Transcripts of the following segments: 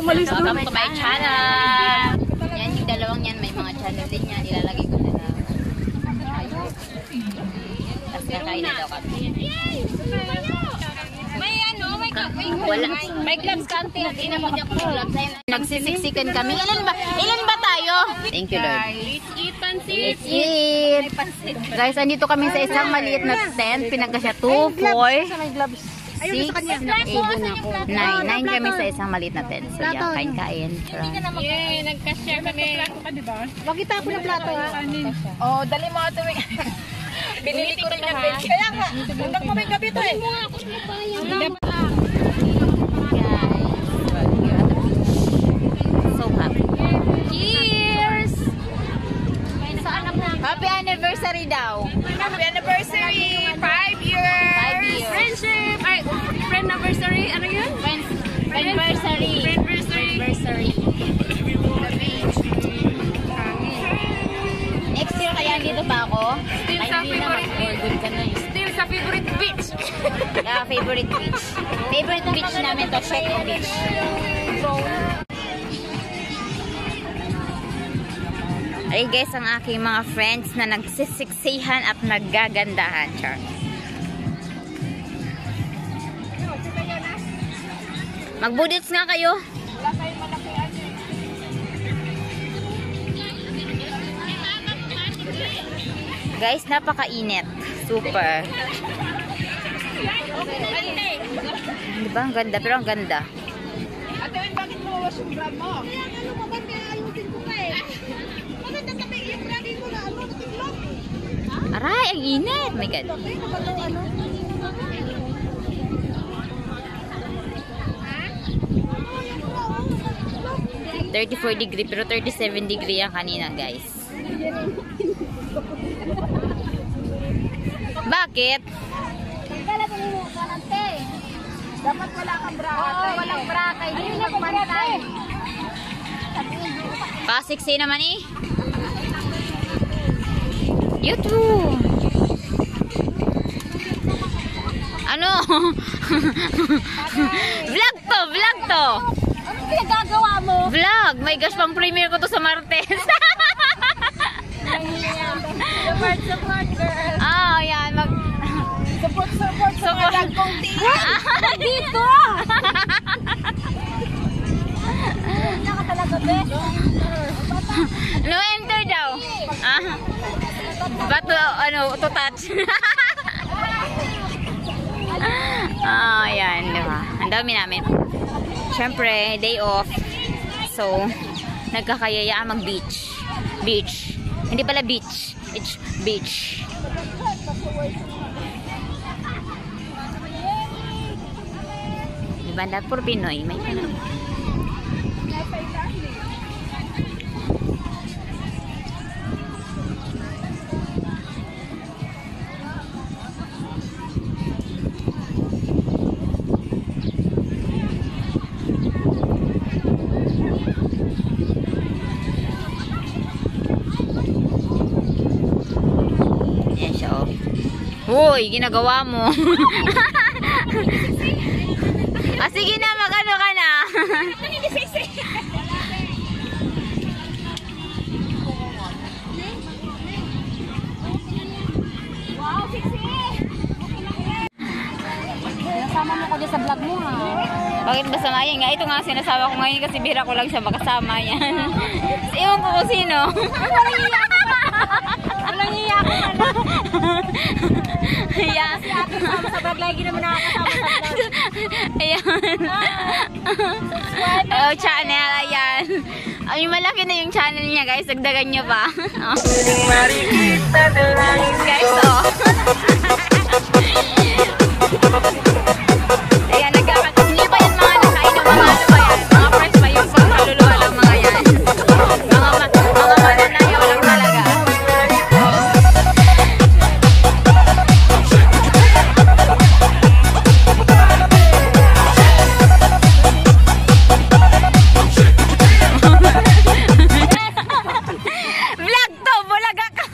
Welcome to my channel. Yan yung dalawang yan, may mga channel din yan. Ilalagay ko na lang. Tapos kakain na daw kami. May gloves kanti. Nagsisiksikan kami. Ilan ba tayo? Thank you, Lord. Let's eat. Guys, andito kami sa isang maliit na tent. Pinagkasya 2, 4, 6, 8, 9 kami sa isang maliit na tent. So, yan, kain-kain. Yay, nagka-share kami. Makita ako ng plato. Oh, dali mo ito. Binili ko rin na. Kaya nga, hanggang pa may gabi ito eh. So happy. Cheers! Happy anniversary daw. Happy anniversary! 5 years! 5 years. Friendship! Ay, friend anniversary. Ano yun? Friendversary. Friendversary. Next year kaya dito pa ako. Still sa favorite beach. Still sa favorite beach. Favorite beach. Favorite beach namin to, Sheko Beach. Ay guys, ang aking mga friends na nagsisiksihan at naggagandahan. Char. Magbudots nga kayo. Guys, napakainit. Super. Diba? Ang ganda. Pero ang ganda. Ate, bakit mo wawas yung vlog mo? Ano mo ba ayusin ko pa eh? Bakit natabi yung branding mo na ano? Tiglog? Aray, ang init. My God. 34 degree pero 37 degree ang kanina, guys. Bakit? Dapat wala kang bra. Oo, walang bra. Kaya hindi magpantay. Kasiksi naman eh. YouTube. Ano? Vlog to, vlog to. Ano pinagagawa mo? Vlog. My gosh, pang premiere ko to sa Martes. Support, girl. Ah, yan. Support sa mga dagkong team. Dito! Hindi ka talaga, best. No enter daw. Ah. But to touch. Ah, yan, diba? Ang dami namin. Siyempre, day off. So, nagkakayayaan mag-beach. Beach. Hindi pala beach. It's beach. Diba? Dahil puro Pinoy. May Pinoy. Yan siya, oh. Uy, ginagawa mo. Ah, sige na, mag-ano ka na. Wow, sexy! Nasama mo ko dyan sa vlog mo, ha? Bakit ba samayan nga? Ito nga sinasawa ko ngayon kasi bira ko lang siya makasama yan. Iwan ko kung sino. Walang iyak ko na. Ayan. Si ate sama sa vlog, lagi naman nakakasama sa vlog. Ayan. Oh, channel. Ayan. Ay, malaki na yung channel niya, guys. Dagdagan niyo pa. Oh. Guys, oh. Ayan, hindi pa yan mga nakain ng mga ano ba yan? Mga fresh pa yung pagkaluluwa lang mga yan. Mga mananayaw lang talaga. Vlog to, bulaga ka!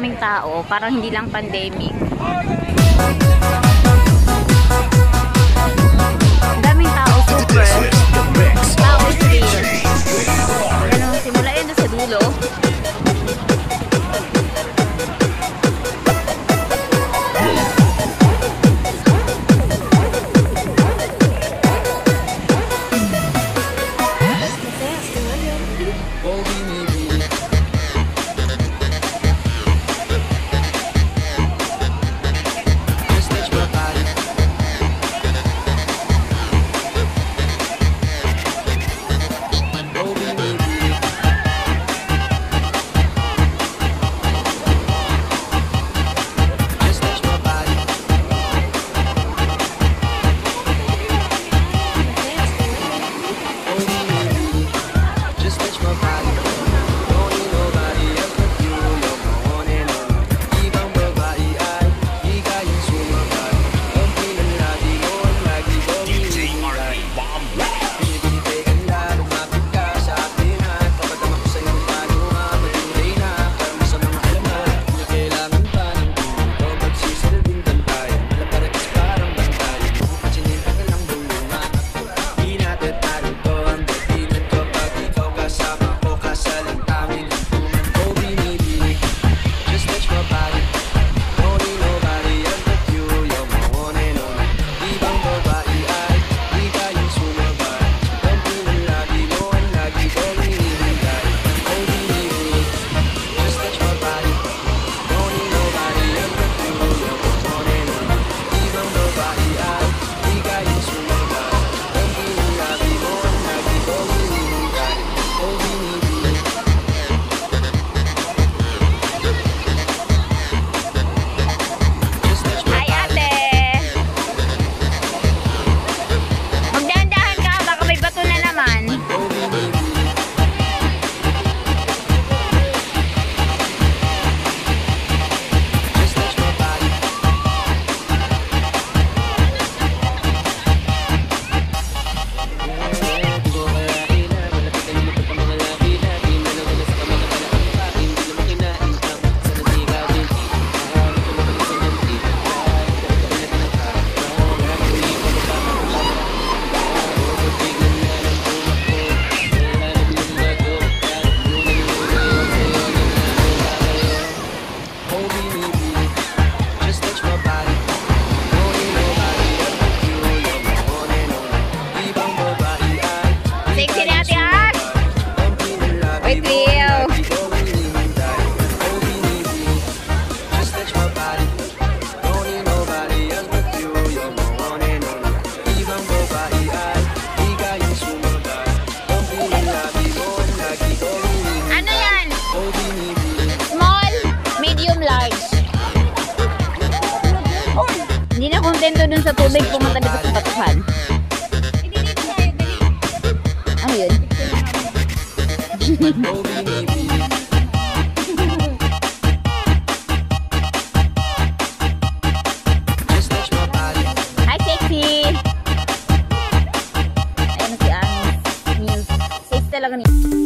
daming tao. Parang hindi lang pandemic. Daming tao, super. Tao is real. Ayan, simula yun sa dulo. Kontento dun sa tubig, pumunta dito sa batuhan. Ano yun? Hi, sexy! Ayan si Amis. Safe talaga niya.